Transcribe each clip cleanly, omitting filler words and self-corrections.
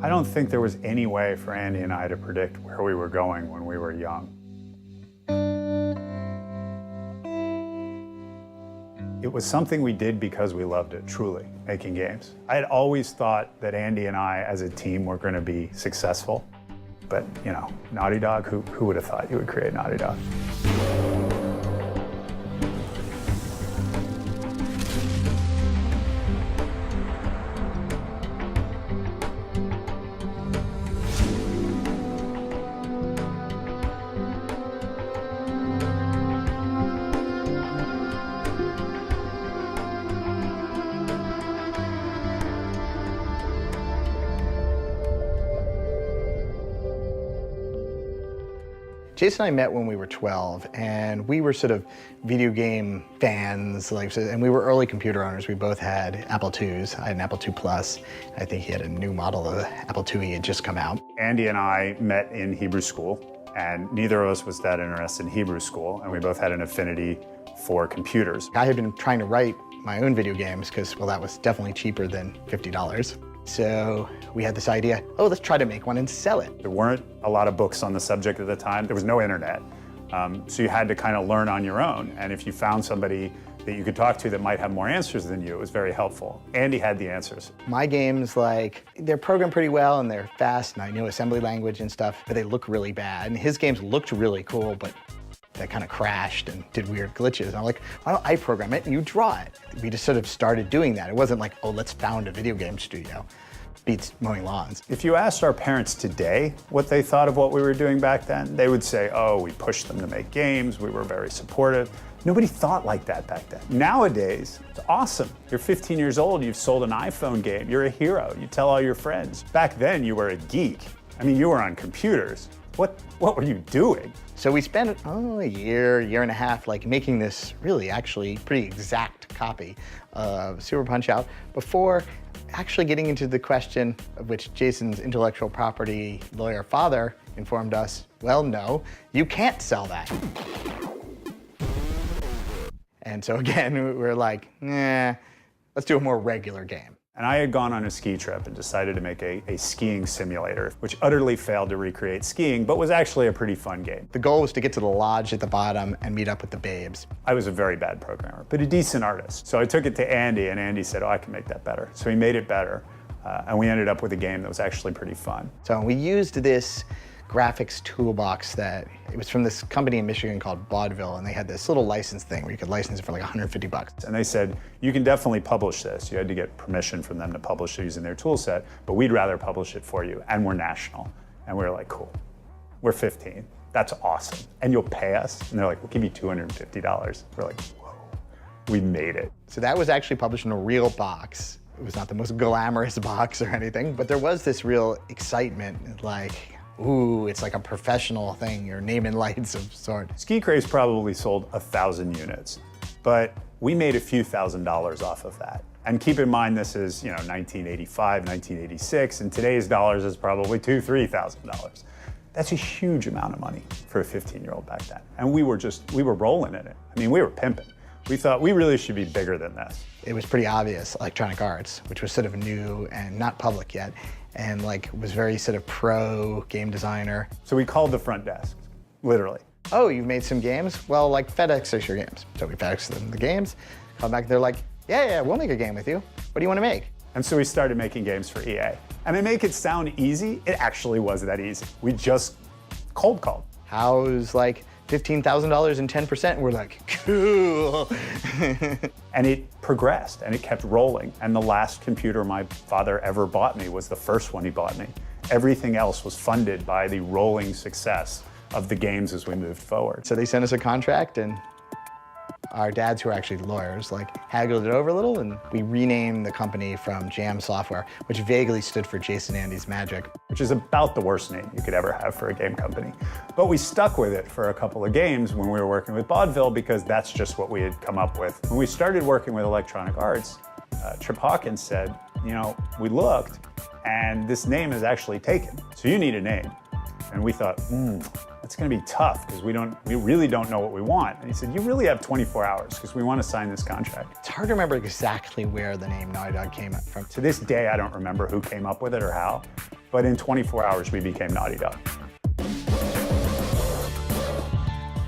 I don't think there was any way for Andy and I to predict where we were going when we were young. It was something we did because we loved it, truly, making games. I had always thought that Andy and I, as a team, were going to be successful. But, you know, Naughty Dog, who would have thought you would create Naughty Dog? Jason and I met when we were 12, and we were sort of video game fans, and we were early computer owners. We both had Apple IIs. I had an Apple II Plus. I think he had a new model of the Apple IIe had just come out. Andy and I met in Hebrew school, and neither of us was that interested in Hebrew school, and we both had an affinity for computers. I had been trying to write my own video games because, well, that was definitely cheaper than $50. So we had this idea, oh, let's try to make one and sell it. There weren't a lot of books on the subject at the time. There was no internet. So you had to kind of learn on your own. And if you found somebody that you could talk to that might have more answers than you, it was very helpful. Andy had the answers. My games, they're programmed pretty well and they're fast and I know assembly language and stuff, but they look really bad. And his games looked really cool, but that kind of crashed and did weird glitches. And I'm like, why don't I program it and you draw it? We just sort of started doing that. It wasn't like, oh, let's found a video game studio. Beats mowing lawns. If you asked our parents today what they thought of what we were doing back then, they would say, oh, we pushed them to make games, we were very supportive. Nobody thought like that back then. Nowadays, it's awesome. You're 15 years old, you've sold an iPhone game, you're a hero, you tell all your friends. Back then, you were a geek. I mean, you were on computers. What were you doing? So we spent a year and a half making this really actually pretty exact copy of Super Punch-Out before actually getting into the question of which Jason's intellectual property lawyer father informed us, well, no, you can't sell that. And so again, we're like, nah, let's do a more regular game. And I had gone on a ski trip and decided to make a skiing simulator, which utterly failed to recreate skiing, but was actually a pretty fun game. The goal was to get to the lodge at the bottom and meet up with the babes. I was a very bad programmer, but a decent artist. So I took it to Andy, and Andy said, oh, I can make that better. So he made it better, and we ended up with a game that was actually pretty fun. So we used this graphics toolbox that, it was from this company in Michigan called Vaudeville, and they had this little license thing where you could license it for like $150. And they said, you can definitely publish this. You had to get permission from them to publish it using their tool set, but we'd rather publish it for you, and we're national. And we were like, cool, we're 15, that's awesome. And you'll pay us? And they're like, we'll give you $250. We're like, whoa, we made it. So that was actually published in a real box. It was not the most glamorous box or anything, but there was this real excitement, like, ooh, it's like a professional thing, your name and lights of sort. Ski Craze probably sold 1,000 units, but we made a few $1,000s off of that. And keep in mind, this is 1985, 1986, and today's dollars is probably $2,000, $3,000. That's a huge amount of money for a 15-year-old back then. And we were rolling in it. I mean, we were pimping. We thought we really should be bigger than this. It was pretty obvious, Electronic Arts, which was sort of new and not public yet, and was very sort of pro game designer. So we called the front desk, literally. Oh, you've made some games? Well, FedEx us your games. So we FedEx them the games, come back, they're like, yeah, we'll make a game with you. What do you want to make? And so we started making games for EA. And to make it sound easy, it actually was that easy. We just cold called. How's $15,000 and 10%? And we're like, cool. And it progressed and it kept rolling. And the last computer my father ever bought me was the first one he bought me. Everything else was funded by the rolling success of the games as we moved forward. So they sent us a contract, and our dads, who are actually lawyers, haggled it over a little, and we renamed the company from Jam Software, which vaguely stood for Jason Andy's Magic. Which is about the worst name you could ever have for a game company. But we stuck with it for a couple of games when we were working with Vaudeville, because that's just what we had come up with. When we started working with Electronic Arts, Trip Hawkins said, we looked, and this name is actually taken, so you need a name. And we thought, that's it's going to be tough because we really don't know what we want. And he said, you really have 24 hours because we want to sign this contract. It's hard to remember exactly where the name Naughty Dog came from. To this day, I don't remember who came up with it or how, but in 24 hours, we became Naughty Dog.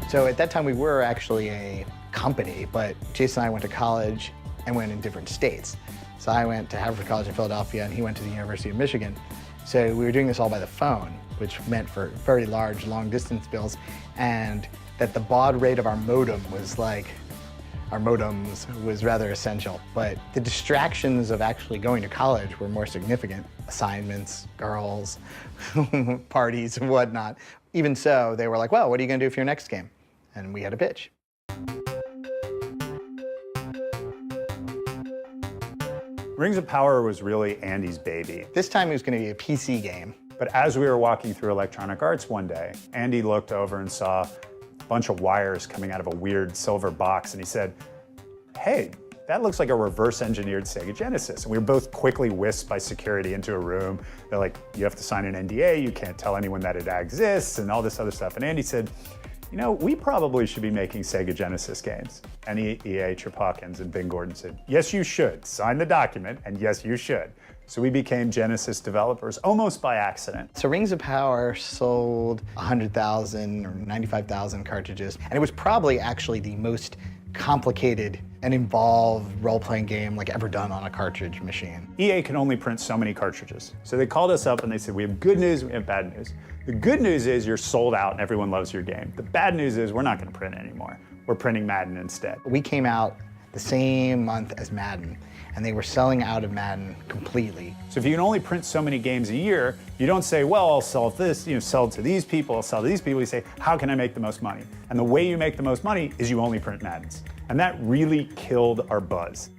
So at that time, we were actually a company, but Jason and I went to college and went in different states. So I went to Harvard College in Philadelphia, and he went to the University of Michigan. So we were doing this all by the phone, which meant for very large, long-distance bills, and that the baud rate of our modem was like, our modems was rather essential. But the distractions of actually going to college were more significant. Assignments, girls, parties, and whatnot. Even so, they were like, well, what are you gonna do for your next game? And we had a pitch. Rings of Power was really Andy's baby. This time it was gonna be a PC game. But as we were walking through Electronic Arts one day, Andy looked over and saw a bunch of wires coming out of a weird silver box, and he said, hey, that looks like a reverse-engineered Sega Genesis. And we were both quickly whisked by security into a room. They're like, you have to sign an NDA, you can't tell anyone that it exists, and all this other stuff. And Andy said, you know, we probably should be making Sega Genesis games. And EA, Trip Hawkins, and Ben Gordon said, yes, you should. Sign the document, and yes, you should. So we became Genesis developers almost by accident. So Rings of Power sold 100,000 or 95,000 cartridges, and it was probably actually the most complicated and involved role-playing game like ever done on a cartridge machine. EA can only print so many cartridges. So they called us up and they said, we have good news, we have bad news. The good news is you're sold out and everyone loves your game. The bad news is we're not gonna print anymore. We're printing Madden instead. We came out the same month as Madden, and they were selling out of Madden completely. So if you can only print so many games a year, you don't say, well, I'll sell this, sell to these people, I'll sell to these people. You say, how can I make the most money? And the way you make the most money is you only print Maddens. And that really killed our buzz.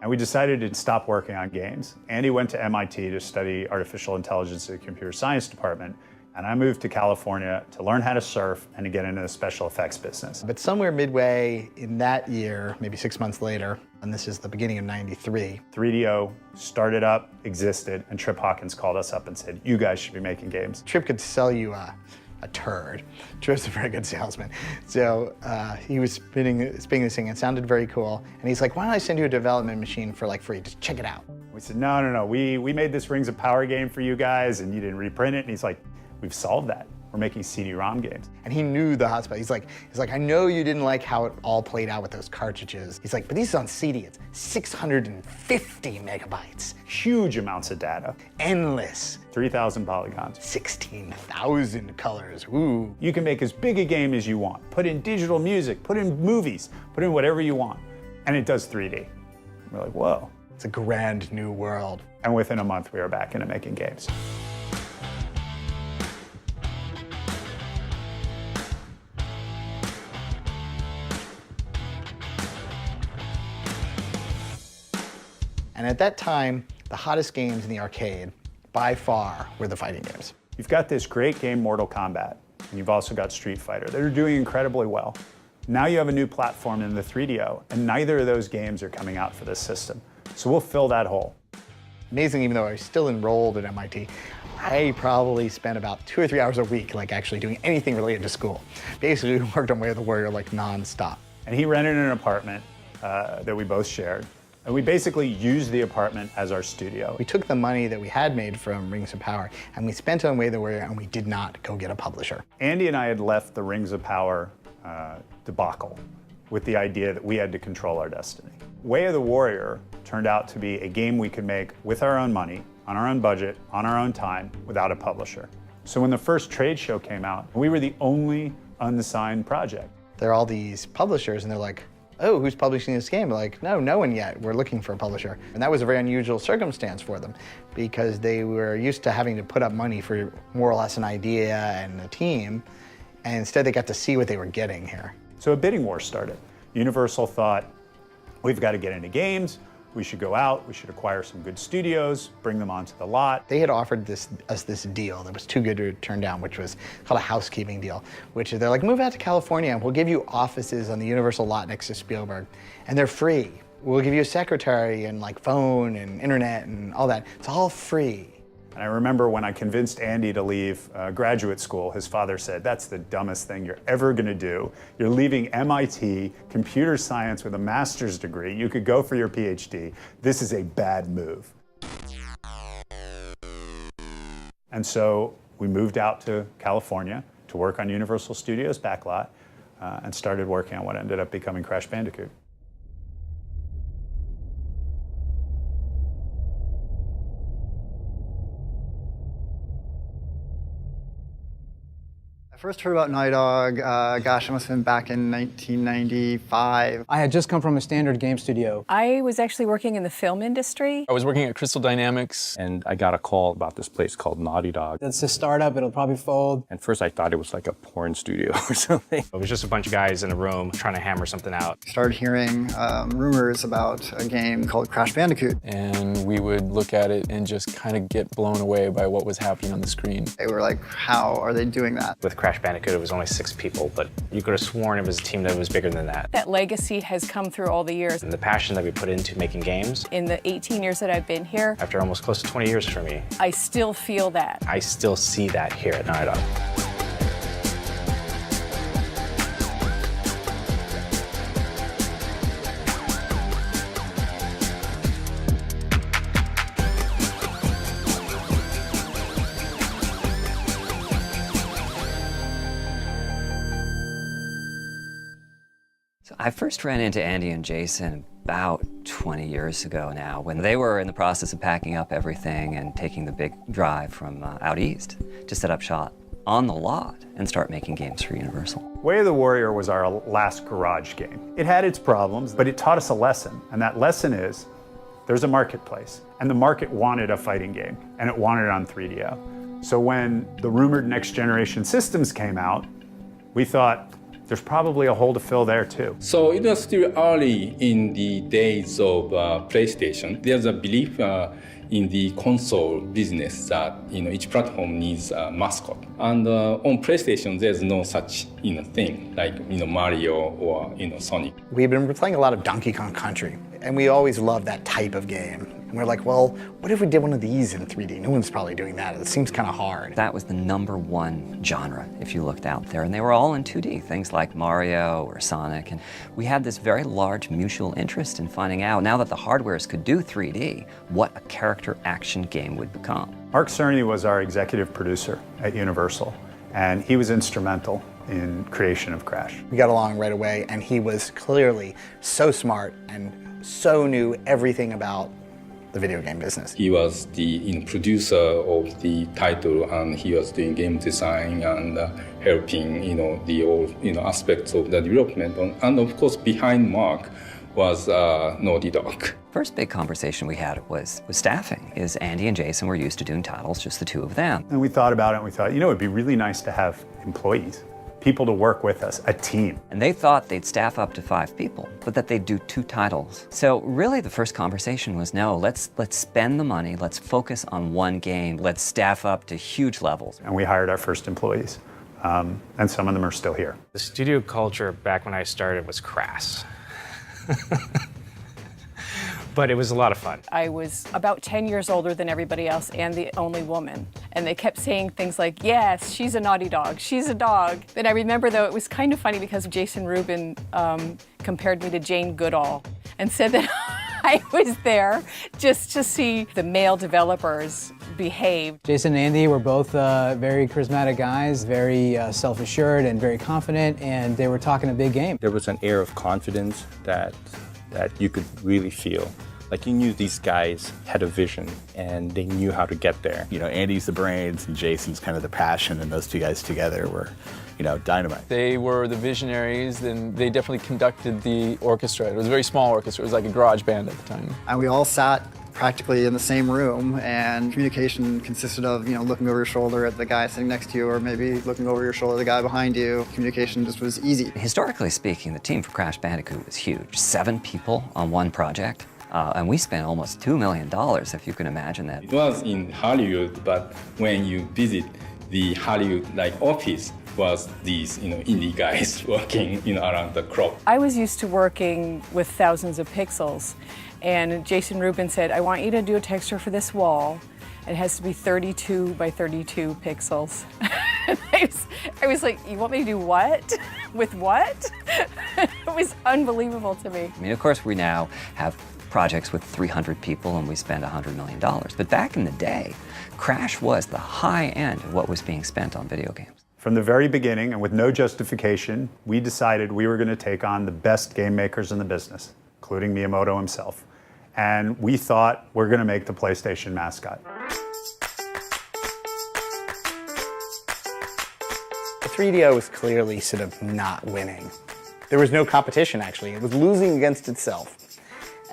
And we decided to stop working on games. Andy went to MIT to study artificial intelligence at the computer science department. And I moved to California to learn how to surf and to get into the special effects business. But somewhere midway in that year, maybe 6 months later, and this is the beginning of '93. 3DO started up, existed, and Trip Hawkins called us up and said, you guys should be making games. Trip could sell you a turd. Trip's a very good salesman. So he was spinning this thing, and it sounded very cool. And he's like, why don't I send you a development machine for like free, just check it out. We said, no, we made this Rings of Power game for you guys and you didn't reprint it. And he's like, we've solved that. We're making CD-ROM games. And he knew the hotspot. He's like, I know you didn't like how it all played out with those cartridges. He's like, but these is on CD. It's 650 megabytes. Huge amounts of data. Endless. 3,000 polygons. 16,000 colors, ooh. You can make as big a game as you want. Put in digital music, put in movies, put in whatever you want. And it does 3D. We're like, whoa. It's a grand new world. And within a month, we were back into making games. And at that time, the hottest games in the arcade, by far, were the fighting games. You've got this great game, Mortal Kombat, and you've also got Street Fighter. They're doing incredibly well. Now you have a new platform in the 3DO, and neither of those games are coming out for this system. So we'll fill that hole. Amazing, even though I was still enrolled at MIT, I probably spent about 2 or 3 hours a week, like actually doing anything related to school. Basically, worked on Way of the Warrior like nonstop. And he rented an apartment that we both shared. And we basically used the apartment as our studio. We took the money that we had made from Rings of Power and we spent it on Way of the Warrior, and we did not go get a publisher. Andy and I had left the Rings of Power debacle with the idea that we had to control our destiny. Way of the Warrior turned out to be a game we could make with our own money, on our own budget, on our own time, without a publisher. So when the first trade show came out, we were the only unsigned project. There are all these publishers and they're like, oh, who's publishing this game? We're like, no one yet. We're looking for a publisher. And that was a very unusual circumstance for them because they were used to having to put up money for more or less an idea and a team. And instead they got to see what they were getting here. So a bidding war started. Universal thought, we've got to get into games. We should go out, we should acquire some good studios, bring them onto the lot. They had offered us this deal that was too good to turn down, which was called a housekeeping deal, which they're like, move out to California and we'll give you offices on the Universal lot next to Spielberg, and they're free. We'll give you a secretary and like phone and internet and all that. It's all free. And I remember when I convinced Andy to leave graduate school, his father said, "That's the dumbest thing you're ever gonna do. You're leaving MIT, computer science with a master's degree. You could go for your PhD. This is a bad move." And so we moved out to California to work on Universal Studios backlot and started working on what ended up becoming Crash Bandicoot. I first heard about Naughty Dog, gosh, it must have been back in 1995. I had just come from a standard game studio. I was actually working in the film industry. I was working at Crystal Dynamics. And I got a call about this place called Naughty Dog. It's a startup, it'll probably fold. At first I thought it was like a porn studio or something. It was just a bunch of guys in a room trying to hammer something out. Started hearing rumors about a game called Crash Bandicoot. And we would look at it and just kind of get blown away by what was happening on the screen. They were like, how are they doing that? With Crash Bandicoot, it was only 6 people, but you could have sworn it was a team that was bigger than that. That legacy has come through all the years. And the passion that we put into making games, In the 18 years that I've been here, after almost close to 20 years for me, I still feel that. I still see that here at Naughty Dog. I first ran into Andy and Jason about 20 years ago now, when they were in the process of packing up everything and taking the big drive from out east to set up shop on the lot and start making games for Universal. Way of the Warrior was our last garage game. It had its problems, but it taught us a lesson, and that lesson is there's a marketplace, and the market wanted a fighting game, and it wanted it on 3DO. So when the rumored next generation systems came out, we thought, there's probably a hole to fill there too. So it was still early in the days of PlayStation. There's a belief in the console business that each platform needs a mascot. And on PlayStation, there's no such thing like Mario or Sonic. We've been playing a lot of Donkey Kong Country, and we always loved that type of game. And we're like, well, what if we did one of these in 3D? No one's probably doing that. It seems kind of hard. That was the #1 genre, if you looked out there, and they were all in 2D, things like Mario or Sonic, and we had this very large mutual interest in finding out, now that the hardwares could do 3D, what a character action game would become. Mark Cerny was our executive producer at Universal, and he was instrumental in creation of Crash. We got along right away, and he was clearly so smart and so knew everything about the video game business. He was the producer of the title, and he was doing game design and helping the all aspects of the development. And of course, behind Mark was Naughty Dog. First big conversation we had was staffing. Is Andy and Jason were used to doing titles, just the two of them. And we thought about it, and we thought, it'd be really nice to have employees, people to work with us, a team. And they thought they'd staff up to 5 people, but that they'd do 2 titles. So really the first conversation was, no, let's spend the money, let's focus on one game, let's staff up to huge levels. And we hired our first employees, and some of them are still here. The studio culture back when I started was crass. But it was a lot of fun. I was about 10 years older than everybody else and the only woman. And they kept saying things like, yes, she's a naughty dog, she's a dog. And I remember, though, it was kind of funny because Jason Rubin compared me to Jane Goodall and said that I was there just to see the male developers behave. Jason and Andy were both very charismatic guys, very self-assured and very confident, and they were talking a big game. There was an air of confidence that you could really feel. Like you knew these guys had a vision and they knew how to get there. Andy's the brains and Jason's kind of the passion, and those two guys together were, dynamite. They were the visionaries, and they definitely conducted the orchestra. It was a very small orchestra. It was like a garage band at the time. And we all sat practically in the same room, and communication consisted of, looking over your shoulder at the guy sitting next to you, or maybe looking over your shoulder at the guy behind you. Communication just was easy. Historically speaking, the team for Crash Bandicoot was huge. 7 people on one project. And we spent almost $2 million, if you can imagine that. It was in Hollywood, but when you visit the Hollywood office, was these indie guys working around the clock. I was used to working with thousands of pixels, and Jason Rubin said, I want you to do a texture for this wall, It has to be 32 by 32 pixels. I was like, you want me to do what? With what? It was unbelievable to me. I mean, of course, we now have projects with 300 people and we spend $100 million. But back in the day, Crash was the high end of what was being spent on video games. From the very beginning, and with no justification, we decided we were going to take on the best game makers in the business, including Miyamoto himself. And we thought we're going to make the PlayStation mascot. The 3DO was clearly sort of not winning. There was no competition, actually. It was losing against itself.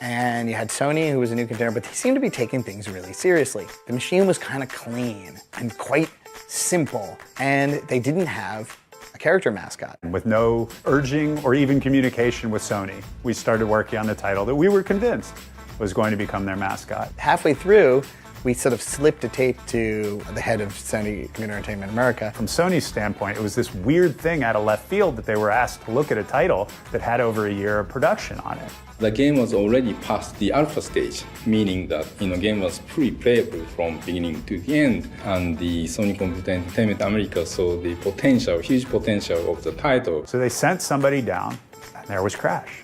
And you had Sony, who was a new contender, but they seemed to be taking things really seriously. The machine was kind of clean and quite simple, and they didn't have a character mascot. With no urging or even communication with Sony, we started working on the title that we were convinced was going to become their mascot. Halfway through, we sort of slipped a tape to the head of Sony Computer Entertainment America. From Sony's standpoint, it was this weird thing out of left field that they were asked to look at a title that had over a year of production on it. The game was already past the alpha stage, meaning that the game was fully playable from beginning to the end. And the Sony Computer Entertainment America saw the potential, huge potential of the title. So they sent somebody down, and there was Crash.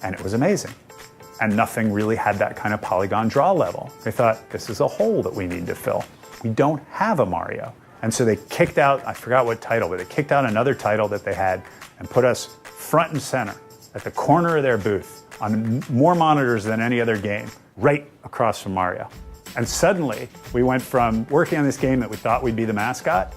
And it was amazing. And nothing really had that kind of polygon draw level. They thought, this is a hole that we need to fill. We don't have a Mario. And so they kicked out, I forgot what title, but they kicked out another title that they had and put us front and center at the corner of their booth on more monitors than any other game, right across from Mario. And suddenly, we went from working on this game that we thought we'd be the mascot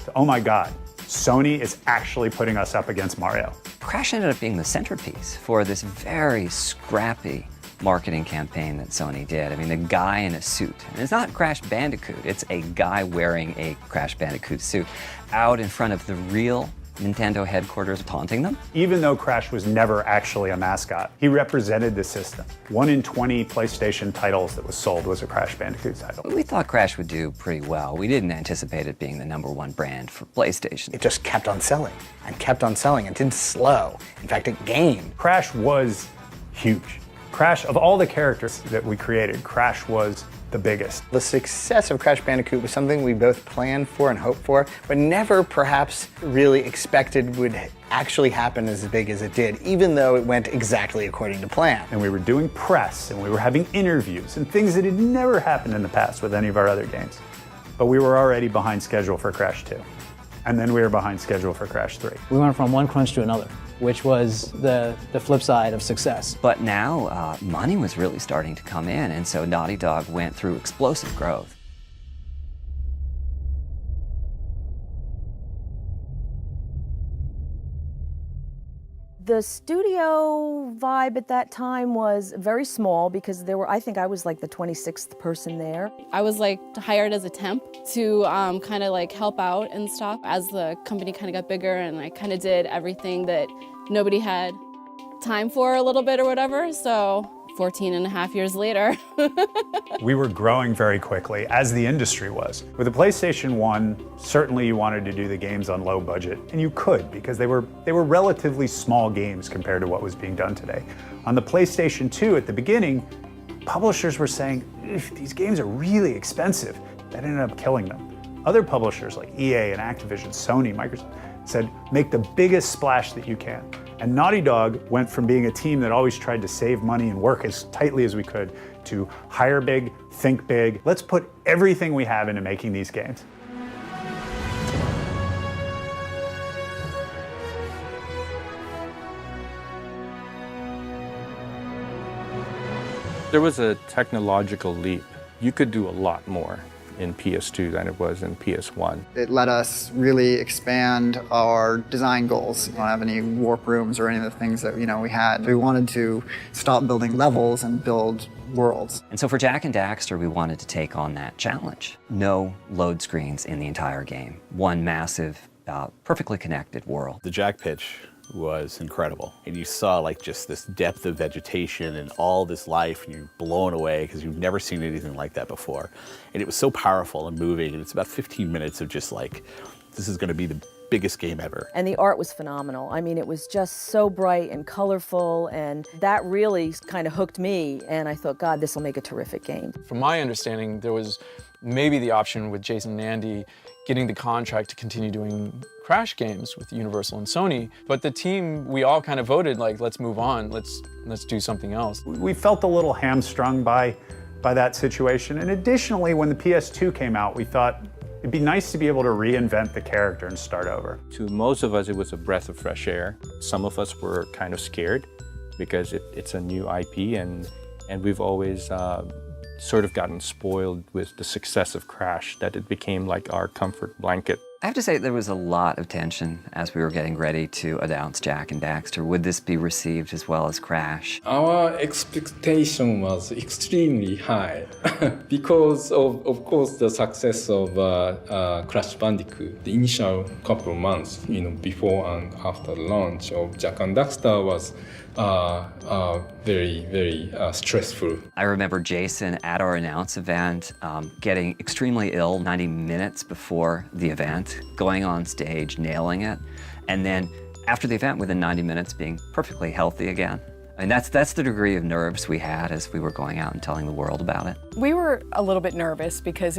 to, oh my God, Sony is actually putting us up against Mario. Crash ended up being the centerpiece for this very scrappy marketing campaign that Sony did. I mean, the guy in a suit, and it's not Crash Bandicoot, it's a guy wearing a Crash Bandicoot suit out in front of the real Nintendo headquarters taunting them. Even though Crash was never actually a mascot, he represented the system. 1 in 20 PlayStation titles that was sold was a Crash Bandicoot title. We thought Crash would do pretty well. We didn't anticipate it being the #1 brand for PlayStation. It just kept on selling and kept on selling. It didn't slow. In fact, it gained. Crash was huge. Crash, of all the characters that we created, Crash was the biggest. The success of Crash Bandicoot was something we both planned for and hoped for, but never perhaps really expected would actually happen as big as it did, even though it went exactly according to plan. And we were doing press, and we were having interviews, and things that had never happened in the past with any of our other games. But we were already behind schedule for Crash 2. And then we were behind schedule for Crash 3. We went from one crunch to another, which was the flip side of success. But now money was really starting to come in, and so Naughty Dog went through explosive growth. The studio vibe at that time was very small because I think I was like the 26th person there. I was like hired as a temp to kind of like help out and stuff as the company kind of got bigger, and I kind of did everything that nobody had time for a little bit or whatever, so 14 and a half years later. We were growing very quickly, as the industry was. With the PlayStation 1, certainly you wanted to do the games on low budget, and you could, because they were relatively small games compared to what was being done today. On the PlayStation 2, at the beginning, publishers were saying, these games are really expensive. That ended up killing them. Other publishers like EA and Activision, Sony, Microsoft, said, make the biggest splash that you can. And Naughty Dog went from being a team that always tried to save money and work as tightly as we could to hire big, think big. Let's put everything we have into making these games. There was a technological leap. You could do a lot more in PS2 than it was in PS1. It let us really expand our design goals. We don't have any warp rooms or any of the things that we had. We wanted to stop building levels and build worlds. And so for Jak and Daxter, we wanted to take on that challenge. No load screens in the entire game. One massive, perfectly connected world. The Jak pitch was incredible. And you saw like just this depth of vegetation and all this life, and you're blown away because you've never seen anything like that before. And it was so powerful and moving, and it's about 15 minutes of just like, this is going to be the biggest game ever. And the art was phenomenal. I mean, it was just so bright and colorful, and that really kind of hooked me, and I thought, God, this will make a terrific game. From my understanding, there was maybe the option with Jason and Andy getting the contract to continue doing Crash games with Universal and Sony, but the team, we all kind of voted like, let's move on, let's do something else. We felt a little hamstrung by that situation, and additionally, when the PS2 came out, we thought it'd be nice to be able to reinvent the character and start over. To most of us, it was a breath of fresh air. Some of us were kind of scared because it's a new IP, and we've always sort of gotten spoiled with the success of Crash, that it became like our comfort blanket. I have to say there was a lot of tension as we were getting ready to announce Jak and Daxter. Would this be received as well as Crash? Our expectation was extremely high because of course, the success of Crash Bandicoot. The initial couple of months, before and after the launch of Jak and Daxter was very, very stressful. I remember Jason at our announce event getting extremely ill 90 minutes before the event, going on stage, nailing it, and then after the event, within 90 minutes, being perfectly healthy again. I mean, that's the degree of nerves we had as we were going out and telling the world about it. We were a little bit nervous because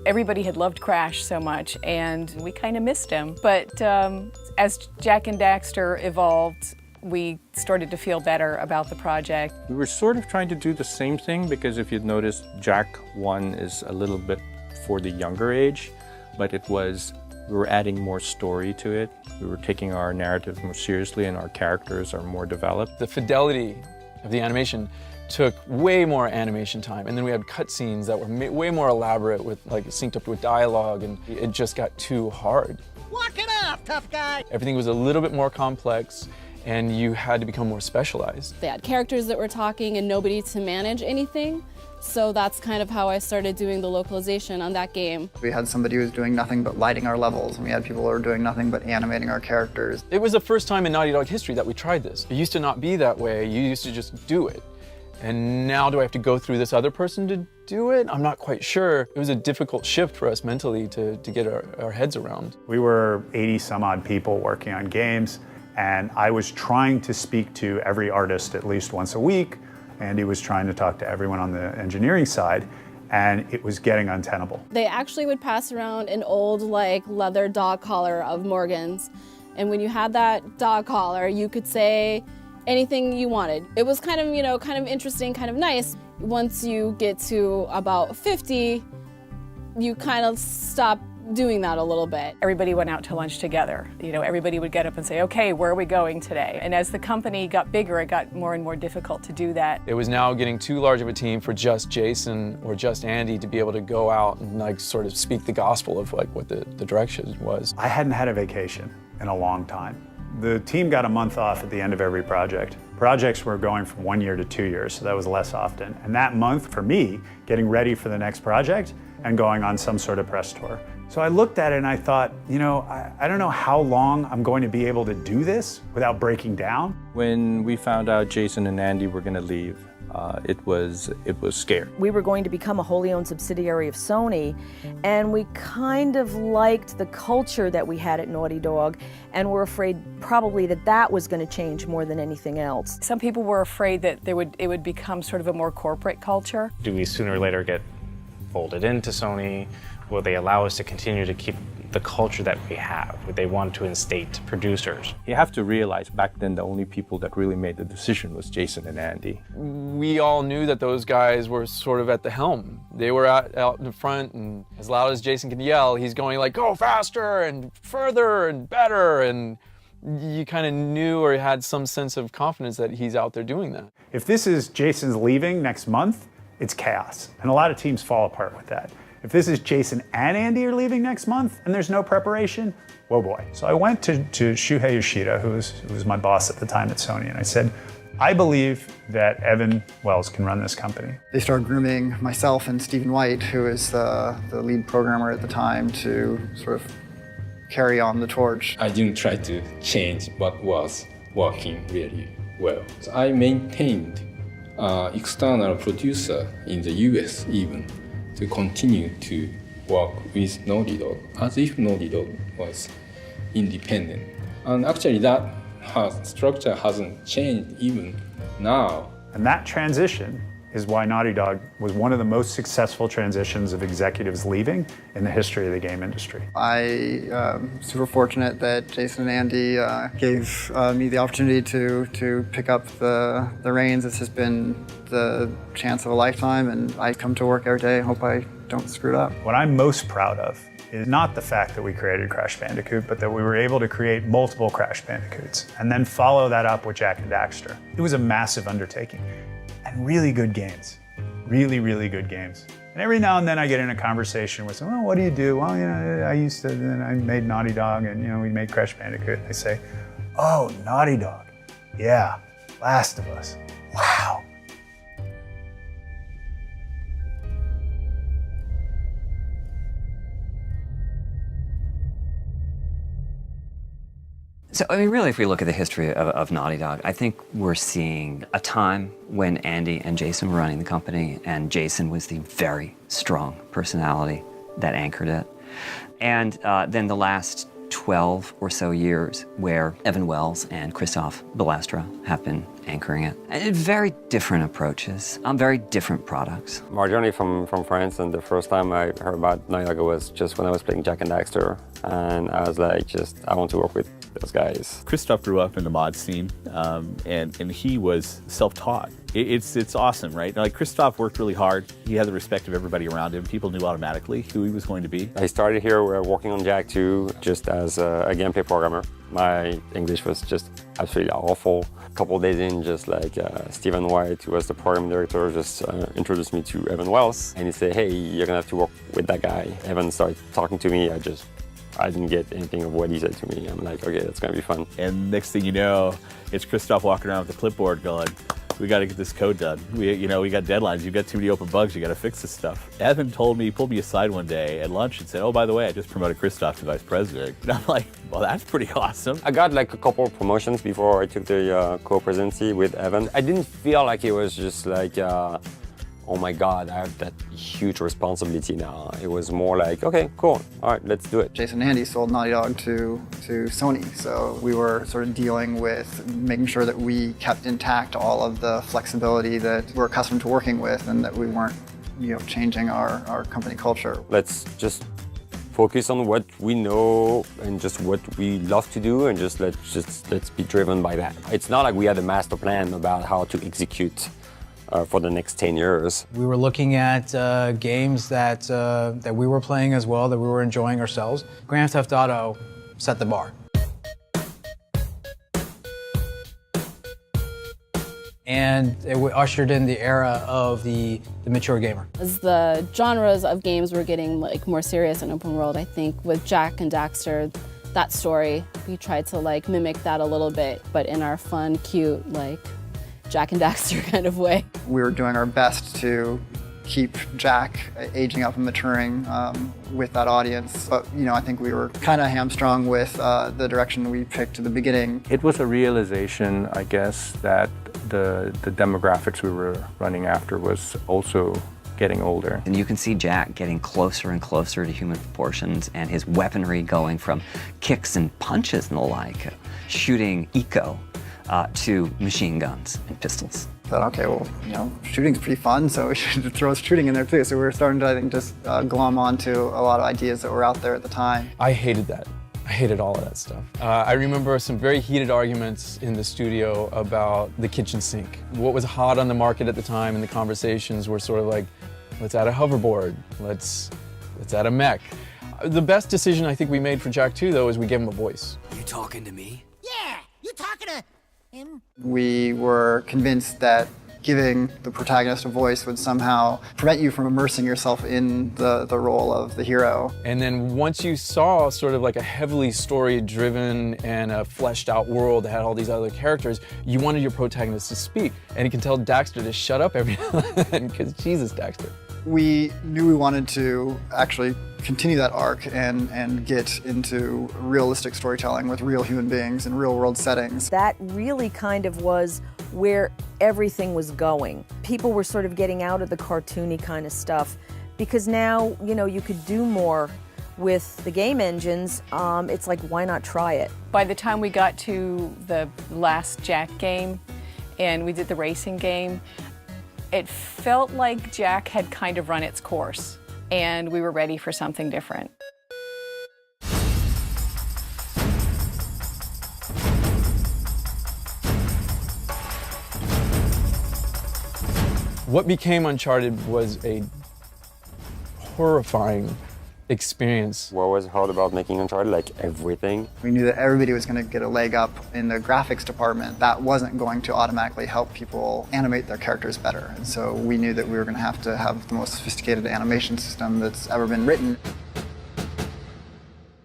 everybody had loved Crash so much, and we kind of missed him. But as Jak and Daxter evolved, we started to feel better about the project. We were sort of trying to do the same thing because if you'd noticed, Jak 1 is a little bit for the younger age, but we were adding more story to it. We were taking our narrative more seriously and our characters are more developed. The fidelity of the animation took way more animation time, and then we had cutscenes that were way more elaborate, with synced up with dialogue, and it just got too hard. Walk it off, tough guy! Everything was a little bit more complex, and you had to become more specialized. They had characters that were talking and nobody to manage anything. So that's kind of how I started doing the localization on that game. We had somebody who was doing nothing but lighting our levels, and we had people who were doing nothing but animating our characters. It was the first time in Naughty Dog history that we tried this. It used to not be that way. You used to just do it. And now do I have to go through this other person to do it? I'm not quite sure. It was a difficult shift for us mentally to get our heads around. We were 80 some odd people working on games, and I was trying to speak to every artist at least once a week. Andy was trying to talk to everyone on the engineering side, and it was getting untenable. They actually would pass around an old leather dog collar of Morgan's, and when you had that dog collar, you could say anything you wanted. It was kind of interesting, kind of nice. Once you get to about 50, you kind of stop doing that a little bit. Everybody went out to lunch together. Everybody would get up and say, okay, where are we going today? And as the company got bigger, it got more and more difficult to do that. It was now getting too large of a team for just Jason or just Andy to be able to go out and sort of speak the gospel of what the direction was. I hadn't had a vacation in a long time. The team got a month off at the end of every project. Projects were going from 1 year to 2 years, so that was less often. And that month, for me, getting ready for the next project and going on some sort of press tour. So I looked at it and I thought, I don't know how long I'm going to be able to do this without breaking down. When we found out Jason and Andy were going to leave, it was scary. We were going to become a wholly owned subsidiary of Sony, and we kind of liked the culture that we had at Naughty Dog, and were afraid probably that was going to change more than anything else. Some people were afraid that it would become sort of a more corporate culture. Do we sooner or later get folded into Sony? Will they allow us to continue to keep the culture that we have? Would they want to instate producers? You have to realize back then the only people that really made the decision was Jason and Andy. We all knew that those guys were sort of at the helm. They were out in the front, and as loud as Jason can yell, he's going go faster and further and better, and you kind of knew or had some sense of confidence that he's out there doing that. If this is Jason's leaving next month, it's chaos, and a lot of teams fall apart with that. If this is Jason and Andy are leaving next month and there's no preparation, whoa boy. So I went to Shuhei Yoshida, who was my boss at the time at Sony, and I said, I believe that Evan Wells can run this company. They started grooming myself and Stephen White, who is the lead programmer at the time, to sort of carry on the torch. I didn't try to change what was working really well. So I maintained an external producer in the US even, to continue to work with Naughty Dog, as if Naughty Dog was independent. And actually that structure hasn't changed even now. And that transition is why Naughty Dog was one of the most successful transitions of executives leaving in the history of the game industry. I'm super fortunate that Jason and Andy gave me the opportunity to pick up the reins. This has been the chance of a lifetime, and I come to work every day and hope I don't screw it up. What I'm most proud of is not the fact that we created Crash Bandicoot, but that we were able to create multiple Crash Bandicoots and then follow that up with Jak and Daxter. It was a massive undertaking. And really good games, really, really good games. And every now and then I get in a conversation with someone, oh, what do you do? Well, you know, I made Naughty Dog and, you know, we made Crash Bandicoot. They say, oh, Naughty Dog. Yeah, Last of Us. Wow. So, I mean, really, if we look at the history of Naughty Dog, I think we're seeing a time when Andy and Jason were running the company, and Jason was the very strong personality that anchored it. And then the last 12 or so years where Evan Wells and Christoph Balestra have been anchoring it. And very different approaches, very different products. I'm originally from France, and the first time I heard about Naughty Dog was just when I was playing Jak and Daxter, and I was like, I want to work with those guys. Christoph grew up in the mod scene, and he was self-taught. It's awesome, right? Like, Christoph worked really hard. He had the respect of everybody around him. People knew automatically who he was going to be. I started here working on Jak 2 just as a gameplay programmer. My English was just absolutely awful. A couple of days in, just like Stephen White, who was the program director, just introduced me to Evan Wells, and he said, hey, you're gonna have to work with that guy. Evan started talking to me. I didn't get anything of what he said to me. I'm like, okay, that's gonna be fun. And next thing you know, it's Christoph walking around with a clipboard going, we got to get this code done. We got deadlines. You've got too many open bugs. You got to fix this stuff. Evan pulled me aside one day at lunch and said, oh, by the way, I just promoted Christoph to vice president. And I'm like, well, that's pretty awesome. I got like a couple of promotions before I took the co-presidency with Evan. I didn't feel like it was just like, oh my God, I have that huge responsibility now. It was more like, okay, cool, all right, let's do it. Jason and Andy sold Naughty Dog to Sony, so we were sort of dealing with making sure that we kept intact all of the flexibility that we're accustomed to working with, and that we weren't, changing our company culture. Let's just focus on what we know and just what we love to do, and let's be driven by that. It's not like we had a master plan about how to execute for the next 10 years. We were looking at games that we were playing as well, that we were enjoying ourselves. Grand Theft Auto set the bar. And it ushered in the era of the mature gamer. As the genres of games were getting like more serious and open world, I think with Jak and Daxter, that story, we tried to like mimic that a little bit, but in our fun, cute, like Jak and Daxter kind of way. We were doing our best to keep Jak aging up and maturing with that audience. But, I think we were kind of hamstrung with the direction we picked at the beginning. It was a realization, I guess, that the demographics we were running after was also getting older. And you can see Jak getting closer and closer to human proportions, and his weaponry going from kicks and punches and the like, shooting eco to machine guns and pistols. Thought, okay, well, shooting's pretty fun, so we should throw shooting in there too. So we were starting to, I think, just glom onto a lot of ideas that were out there at the time. I hated that. I hated all of that stuff. I remember some very heated arguments in the studio about the kitchen sink. What was hot on the market at the time, and the conversations were sort of like, let's add a hoverboard, let's add a mech. The best decision I think we made for Jak 2, though, is we gave him a voice. You talking to me? Yeah, you talking to him? We were convinced that giving the protagonist a voice would somehow prevent you from immersing yourself in the role of the hero. And then once you saw sort of like a heavily story-driven and a fleshed-out world that had all these other characters, you wanted your protagonist to speak. And you can tell Daxter to shut up every now and then, because Jesus, Daxter. We knew we wanted to actually continue that arc and get into realistic storytelling with real human beings in real-world settings. That really kind of was where everything was going. People were sort of getting out of the cartoony kind of stuff, because now, you could do more with the game engines, it's like, why not try it? By the time we got to the last Jack game and we did the racing game, it felt like Jack had kind of run its course and we were ready for something different. What became Uncharted was a horrifying experience. What was hard about making Uncharted? Like everything. We knew that everybody was going to get a leg up in the graphics department. That wasn't going to automatically help people animate their characters better. And so we knew that we were going to have the most sophisticated animation system that's ever been written.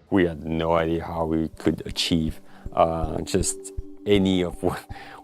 We had no idea how we could achieve just any of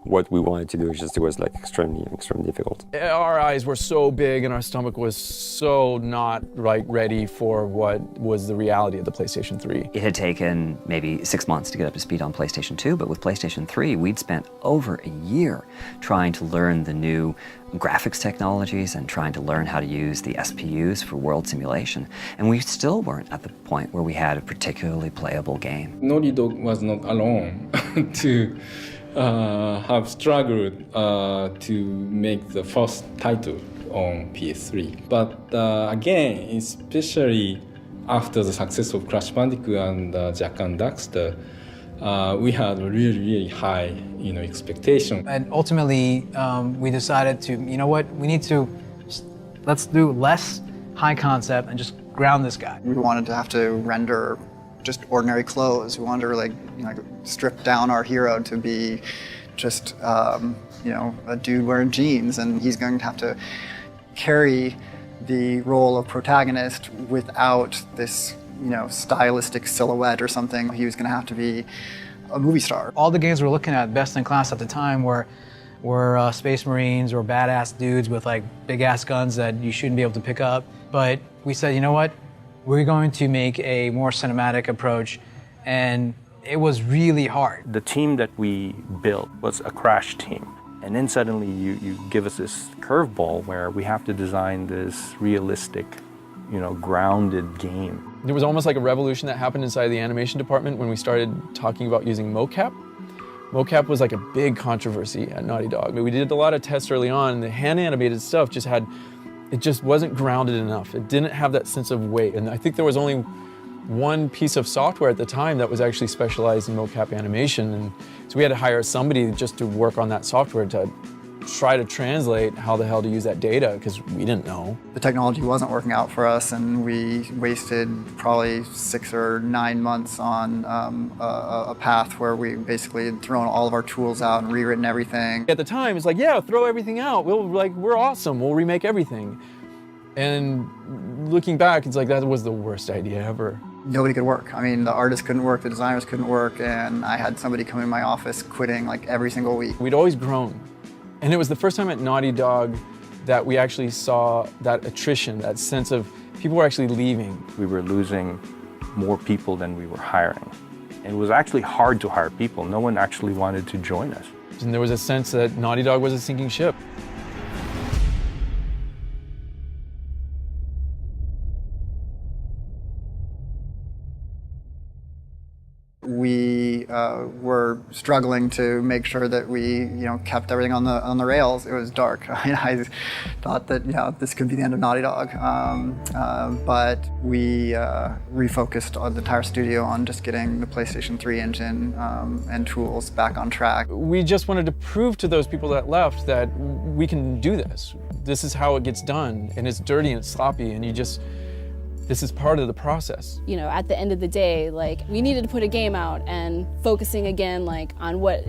what we wanted to do. It was like extremely difficult. Our eyes were so big and our stomach was so not ready for what was the reality of the PlayStation 3. It had taken maybe 6 months to get up to speed on PlayStation 2, but with PlayStation 3, we'd spent over a year trying to learn the new graphics technologies and trying to learn how to use the SPUs for world simulation. And we still weren't at the point where we had a particularly playable game. Naughty Dog was not alone to have struggled to make the first title on PS3. But again, especially after the success of Crash Bandicoot and Jak and Daxter, we had a really high, expectation. And ultimately, we decided to, let's do less high concept and just ground this guy. We wanted to have to render just ordinary clothes. We wanted to really, strip down our hero to be just, a dude wearing jeans, and he's going to have to carry the role of protagonist without this, stylistic silhouette or something. He was going to have to be a movie star. All the games we're looking at, best in class at the time, were Space Marines or badass dudes with like big ass guns that you shouldn't be able to pick up. But we said, you know what? We're going to make a more cinematic approach, and it was really hard. The team that we built was a Crash team. And then suddenly you give us this curveball where we have to design this realistic, grounded game. There was almost like a revolution that happened inside the animation department when we started talking about using mocap. Mocap was like a big controversy at Naughty Dog. We did a lot of tests early on, and the hand animated stuff it just wasn't grounded enough. It didn't have that sense of weight. And I think there was only one piece of software at the time that was actually specialized in mocap animation. And so we had to hire somebody just to work on that software to try to translate how the hell to use that data, because we didn't know. The technology wasn't working out for us, and we wasted probably 6 or 9 months on a path where we basically had thrown all of our tools out and rewritten everything. At the time, it's like, yeah, throw everything out. We're awesome. We'll remake everything. And looking back, it's like that was the worst idea ever. Nobody could work. I mean, the artists couldn't work, the designers couldn't work, and I had somebody come in my office quitting like every single week. We'd always grown. And it was the first time at Naughty Dog that we actually saw that attrition, that sense of people were actually leaving. We were losing more people than we were hiring. And it was actually hard to hire people. No one actually wanted to join us. And there was a sense that Naughty Dog was a sinking ship. We were struggling to make sure that we, kept everything on the rails. It was dark. I thought that, this could be the end of Naughty Dog. But we refocused on the entire studio on just getting the PlayStation 3 engine and tools back on track. We just wanted to prove to those people that left that we can do this. This is how it gets done, and it's dirty and it's sloppy, and this is part of the process. At the end of the day, we needed to put a game out, and focusing again, on what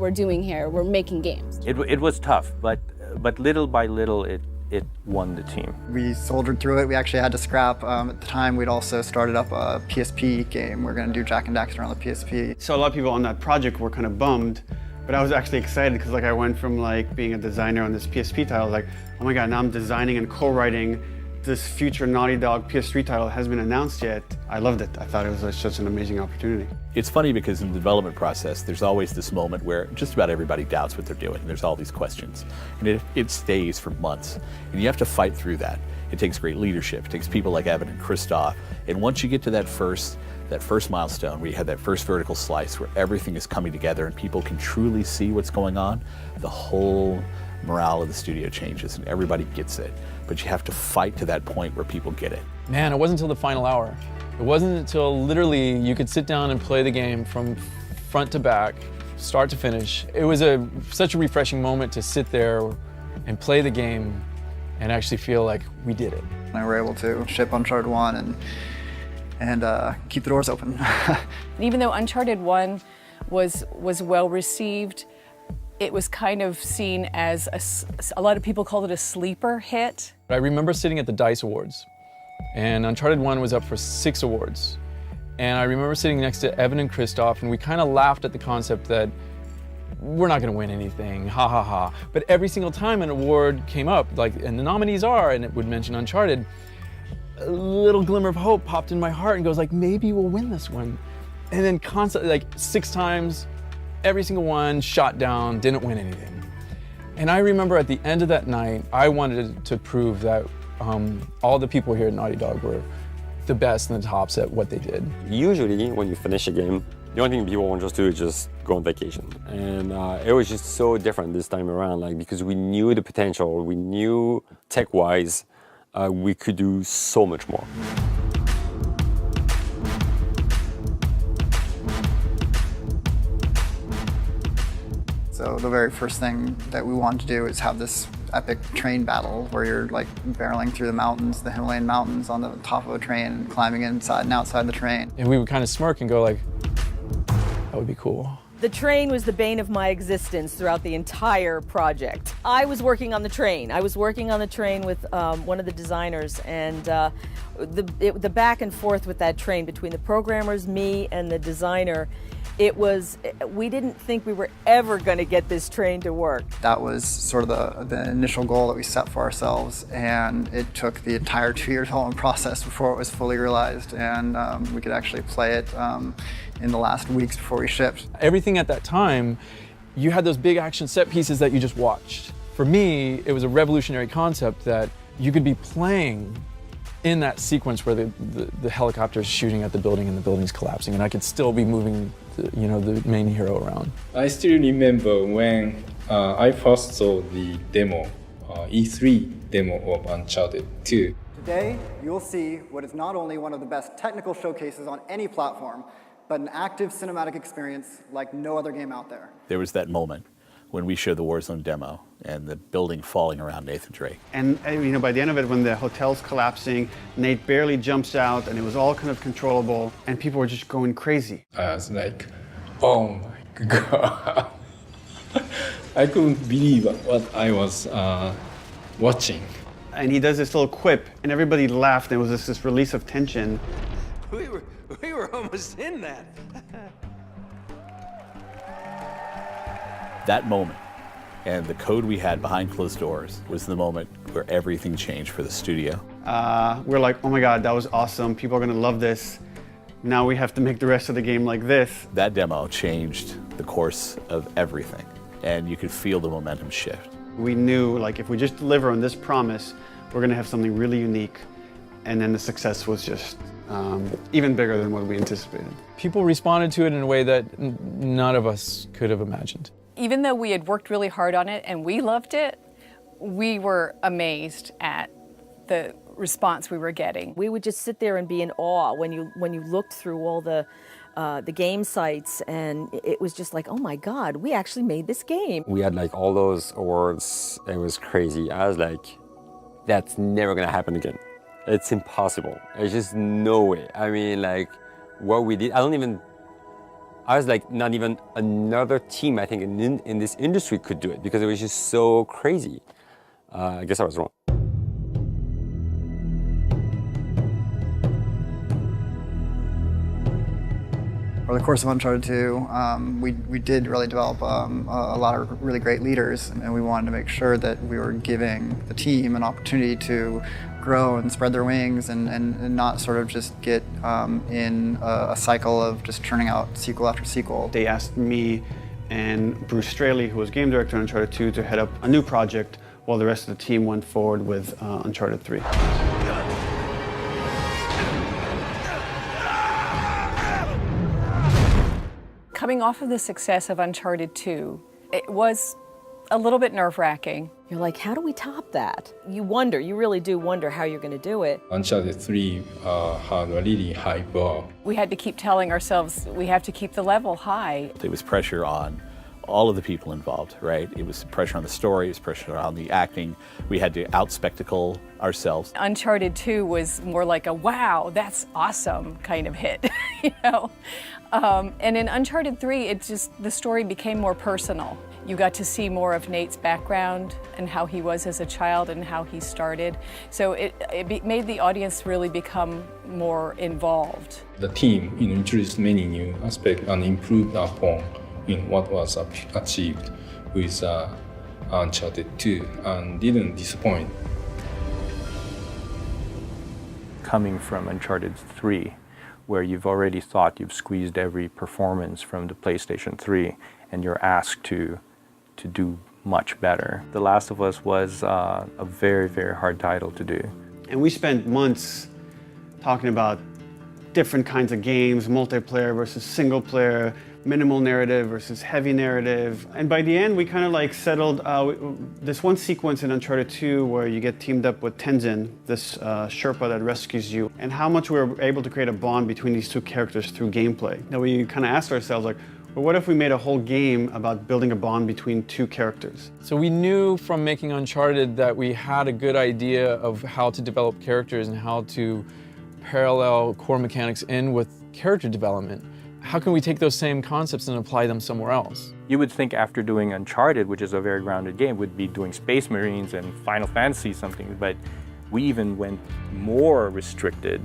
we're doing here. We're making games. It was tough, but little by little, it won the team. We soldiered through it. We actually had to scrap. At the time, we'd also started up a PSP game. We're going to do Jak and Daxter on the PSP. So a lot of people on that project were kind of bummed, but I was actually excited because I went from being a designer on this PSP title, oh my God, now I'm designing and co-writing this future Naughty Dog PS3 title hasn't been announced yet, I loved it. I thought it was such an amazing opportunity. It's funny because in the development process, there's always this moment where just about everybody doubts what they're doing. There's all these questions, and it stays for months, and you have to fight through that. It takes great leadership. It takes people like Evan and Christoph, and once you get to that first milestone where you have that first vertical slice where everything is coming together and people can truly see what's going on, the whole morale of the studio changes and everybody gets it. But you have to fight to that point where people get it. Man, it wasn't until the final hour. It wasn't until literally you could sit down and play the game from front to back, start to finish. It was such a refreshing moment to sit there and play the game and actually feel like we did it. We were able to ship Uncharted 1 and keep the doors open. Even though Uncharted 1 was well received, it was kind of seen as a lot of people called it a sleeper hit. I remember sitting at the DICE Awards, and Uncharted 1 was up for 6 awards. And I remember sitting next to Evan and Christoph, and we kind of laughed at the concept that we're not gonna win anything, ha ha ha. But every single time an award came up, and the nominees are, and it would mention Uncharted, a little glimmer of hope popped in my heart and goes like, maybe we'll win this one. And then constantly, 6 times, every single one shot down, didn't win anything. And I remember at the end of that night, I wanted to prove that all the people here at Naughty Dog were the best and the tops at what they did. Usually, when you finish a game, the only thing people want us to do is just go on vacation. And it was just so different this time around, because we knew the potential, we knew tech-wise, we could do so much more. So the very first thing that we wanted to do is have this epic train battle where you're barreling through the mountains, the Himalayan mountains, on the top of a train and climbing inside and outside the train. And we would kind of smirk and go like, that would be cool. The train was the bane of my existence throughout the entire project. I was working on the train. I was working on the train with one of the designers, and the back and forth with that train between the programmers, me, and the designer, we didn't think we were ever going to get this train to work. That was sort of the initial goal that we set for ourselves, and it took the entire 2-year development process before it was fully realized, and we could actually play it in the last weeks before we shipped. Everything at that time, you had those big action set pieces that you just watched. For me, it was a revolutionary concept that you could be playing in that sequence where the helicopter is shooting at the building and the building's collapsing, and I could still be moving the main hero around. I still remember when I first saw the demo, E3 demo of Uncharted 2. Today, you'll see what is not only one of the best technical showcases on any platform, but an active cinematic experience like no other game out there. There was that moment when we showed the Warzone demo and the building falling around Nathan Drake. And by the end of it, when the hotel's collapsing, Nate barely jumps out and it was all kind of controllable and people were just going crazy. I was like, oh my God. I couldn't believe what I was watching. And he does this little quip and everybody laughed and it was this release of tension. We were almost in that. That moment and the code we had behind closed doors was the moment where everything changed for the studio. We're like, oh my God, that was awesome. People are gonna love this. Now we have to make the rest of the game like this. That demo changed the course of everything, and you could feel the momentum shift. We knew, if we just deliver on this promise, we're gonna have something really unique. And then the success was just even bigger than what we anticipated. People responded to it in a way that none of us could have imagined. Even though we had worked really hard on it and we loved it, we were amazed at the response we were getting. We would just sit there and be in awe when you looked through all the game sites, and it was just like, oh my God, we actually made this game. We had all those awards. It was crazy. I was like, that's never gonna happen again. It's impossible. There's just no way. I mean, what we did, I was like, not even another team, I think, in this industry could do it because it was just so crazy. I guess I was wrong. Over the course of Uncharted 2, we did really develop a lot of really great leaders, and we wanted to make sure that we were giving the team an opportunity to grow and spread their wings and not sort of just get in a cycle of just churning out sequel after sequel. They asked me and Bruce Straley, who was game director on Uncharted 2, to head up a new project while the rest of the team went forward with Uncharted 3. Coming off of the success of Uncharted 2, it was a little bit nerve-wracking. You're like, how do we top that? You wonder, you really do wonder how you're going to do it. Uncharted 3 had a really high bar. We had to keep telling ourselves we have to keep the level high. There was pressure on all of the people involved, right? It was pressure on the story, it was pressure on the acting. We had to out-spectacle ourselves. Uncharted 2 was more like a wow, that's awesome kind of hit, you know? And in Uncharted 3, it just, the story became more personal. You got to see more of Nate's background and how he was as a child and how he started. So it made the audience really become more involved. The team introduced many new aspects and improved upon what was achieved with Uncharted 2 and didn't disappoint. Coming from Uncharted 3, where you've already thought you've squeezed every performance from the PlayStation 3 and you're asked to do much better. The Last of Us was a very, very hard title to do. And we spent months talking about different kinds of games, multiplayer versus single player, minimal narrative versus heavy narrative. And by the end, we kind of like settled this one sequence in Uncharted 2 where you get teamed up with Tenzin, this Sherpa that rescues you, and how much we were able to create a bond between these two characters through gameplay. Now we kind of asked ourselves, like, well, what if we made a whole game about building a bond between two characters? So we knew from making Uncharted that we had a good idea of how to develop characters and how to parallel core mechanics in with character development. How can we take those same concepts and apply them somewhere else? You would think after doing Uncharted, which is a very grounded game, would be doing Space Marines and Final Fantasy something, but we even went more restricted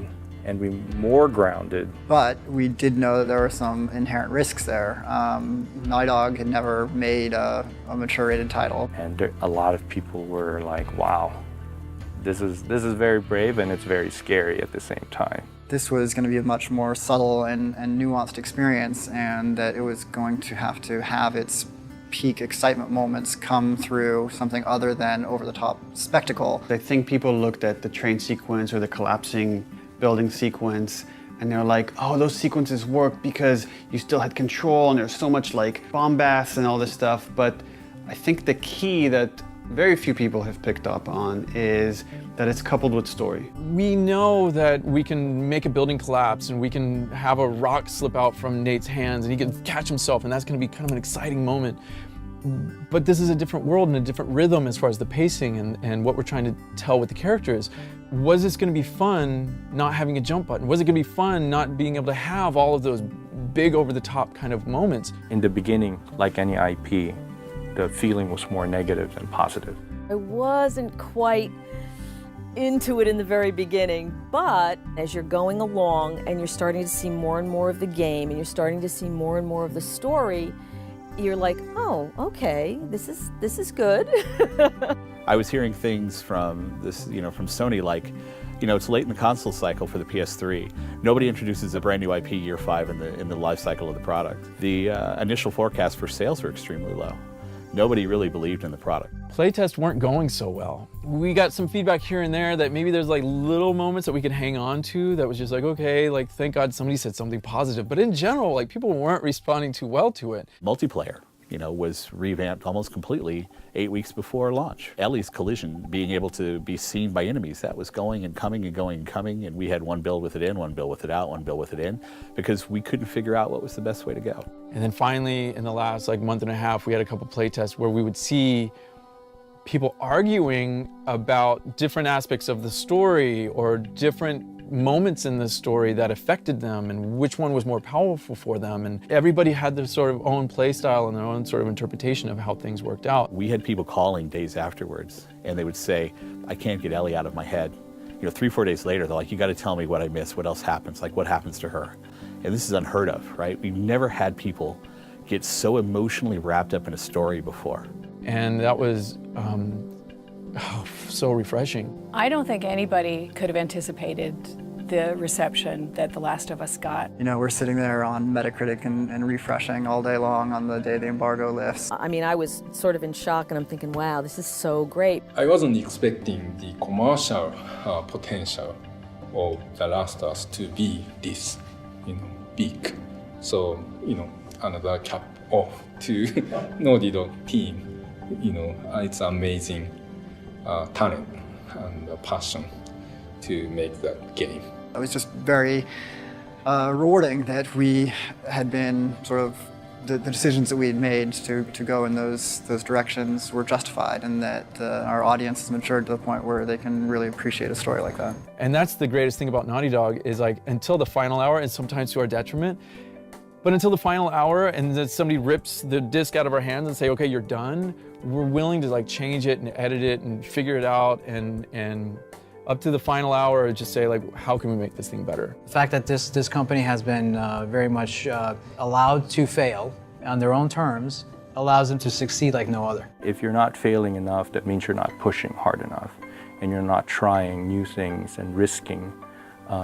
and we more grounded. But we did know that there were some inherent risks there. Naughty Dog had never made a mature rated title. And a lot of people were like, wow, this is very brave and it's very scary at the same time. This was going to be a much more subtle and nuanced experience, and that it was going to have its peak excitement moments come through something other than over-the-top spectacle. I think people looked at the train sequence or the collapsing building sequence and they're like, oh, those sequences work because you still had control and there's so much like bombast and all this stuff. But I think the key that very few people have picked up on is that it's coupled with story. We know that we can make a building collapse and we can have a rock slip out from Nate's hands and he can catch himself, and that's going to be kind of an exciting moment. But this is a different world and a different rhythm as far as the pacing and what we're trying to tell with the characters. Was this going to be fun not having a jump button? Was it going to be fun not being able to have all of those big over-the-top kind of moments? In the beginning, like any IP, the feeling was more negative than positive. I wasn't quite into it in the very beginning, but as you're going along and you're starting to see more and more of the game and you're starting to see more and more of the story, you're like, oh, okay, this is good. I was hearing things from this, from Sony, like, it's late in the console cycle for the PS3. Nobody introduces a brand new IP year 5 in the life cycle of the product. The initial forecasts for sales were extremely low. Nobody really believed in the product. Playtests weren't going so well. We got some feedback here and there that maybe there's like little moments that we could hang on to that was just like, okay, like thank God somebody said something positive. But in general, like people weren't responding too well to it. Multiplayer, was revamped almost completely 8 weeks before launch. Ellie's collision, being able to be seen by enemies, that was going and coming and going and coming, and we had one build with it in, one build with it out, one build with it in, because we couldn't figure out what was the best way to go. And then finally, in the last month and a half, we had a couple playtests where we would see people arguing about different aspects of the story or different moments in the story that affected them and which one was more powerful for them. And everybody had their sort of own play style and their own sort of interpretation of how things worked out. We had people calling days afterwards and they would say, I can't get Ellie out of my head. 3-4 days later, they're like, you got to tell me what I missed, what else happens, like what happens to her. And this is unheard of, right? We've never had people get so emotionally wrapped up in a story before. And that was so refreshing. I don't think anybody could have anticipated the reception that The Last of Us got. You know, we're sitting there on Metacritic and refreshing all day long on the day the embargo lifts. I mean, I was sort of in shock, and I'm thinking, wow, this is so great. I wasn't expecting the commercial potential of The Last of Us to be this, big. So, another cap off to Naughty Dog team. It's amazing talent and passion to make that game. It was just very rewarding that we had been sort of the decisions that we had made to go in those directions were justified, and that our audience has matured to the point where they can really appreciate a story like that. And that's the greatest thing about Naughty Dog is like until the final hour, and sometimes to our detriment, but until the final hour and then somebody rips the disc out of our hands and say, okay, you're done, we're willing to like change it and edit it and figure it out and up to the final hour, just say like, how can we make this thing better? The fact that this company has been very much allowed to fail on their own terms allows them to succeed like no other. If you're not failing enough, that means you're not pushing hard enough, and you're not trying new things and risking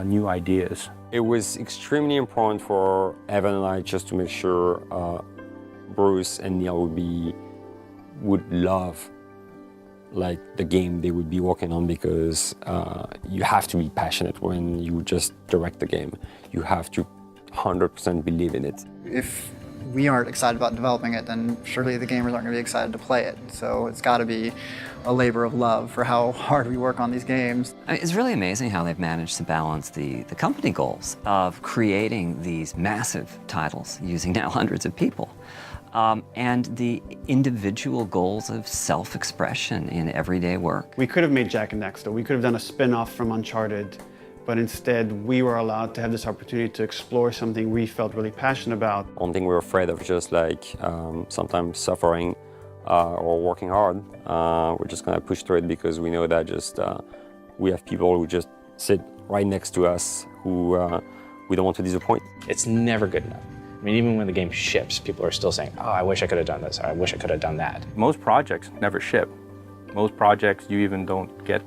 new ideas. It was extremely important for Evan and I just to make sure Bruce and Neil would love like the game they would be working on, because you have to be passionate when you just direct the game. You have to 100% believe in it. If we aren't excited about developing it, then surely the gamers aren't going to be excited to play it. So it's got to be a labor of love for how hard we work on these games. I mean, it's really amazing how they've managed to balance the company goals of creating these massive titles using now hundreds of people. And the individual goals of self-expression in everyday work. We could have made Jak and Daxter. We could have done a spin-off from Uncharted, but instead we were allowed to have this opportunity to explore something we felt really passionate about. One thing we're afraid of just like sometimes suffering or working hard. We're just gonna push through it because we know that just we have people who just sit right next to us who we don't want to disappoint. It's never good enough. I mean, even when the game ships, people are still saying, oh, I wish I could have done this, or I wish I could have done that. Most projects never ship. Most projects you even don't get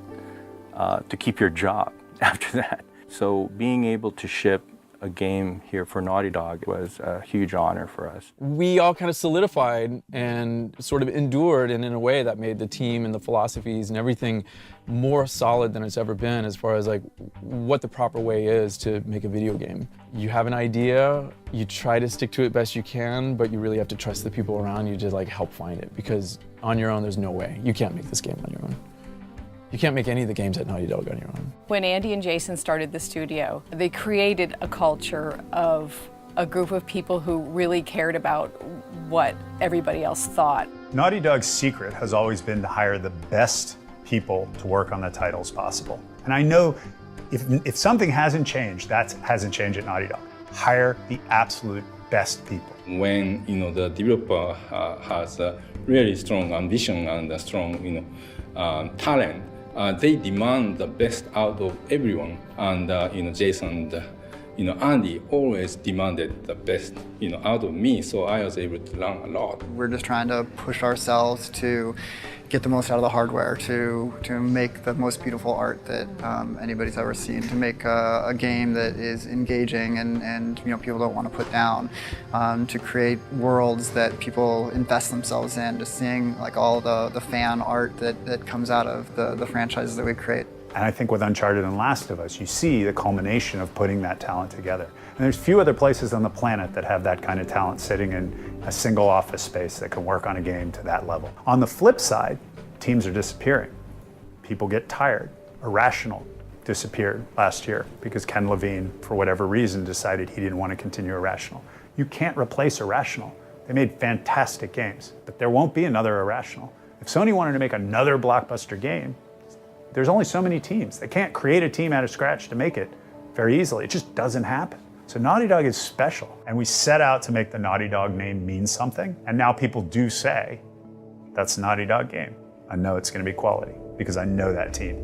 to keep your job after that. So being able to ship a game here for Naughty Dog was a huge honor for us. We all kind of solidified and sort of endured, and in a way that made the team and the philosophies and everything more solid than it's ever been as far as like what the proper way is to make a video game. You have an idea, you try to stick to it best you can, but you really have to trust the people around you to like help find it, because on your own there's no way. You can't make this game on your own. You can't make any of the games at Naughty Dog on your own. When Andy and Jason started the studio, they created a culture of a group of people who really cared about what everybody else thought. Naughty Dog's secret has always been to hire the best people to work on the titles possible. And I know if something hasn't changed, that hasn't changed at Naughty Dog. Hire the absolute best people. When the developer has a really strong ambition and a strong talent, they demand the best out of everyone. And Jason and Andy always demanded the best out of me, so I was able to learn a lot. We're just trying to push ourselves to get the most out of the hardware, to make the most beautiful art that anybody's ever seen, to make a game that is engaging and people don't want to put down, to create worlds that people invest themselves in, to seeing like all the fan art that comes out of the franchises that we create. And I think with Uncharted and Last of Us, you see the culmination of putting that talent together. And there's few other places on the planet that have that kind of talent sitting in a single office space that can work on a game to that level. On the flip side, teams are disappearing. People get tired. Irrational disappeared last year because Ken Levine, for whatever reason, decided he didn't want to continue Irrational. You can't replace Irrational. They made fantastic games, but there won't be another Irrational. If Sony wanted to make another blockbuster game, there's only so many teams. They can't create a team out of scratch to make it very easily. It just doesn't happen. So Naughty Dog is special, and we set out to make the Naughty Dog name mean something, and now people do say, that's a Naughty Dog game. I know it's gonna be quality, because I know that team.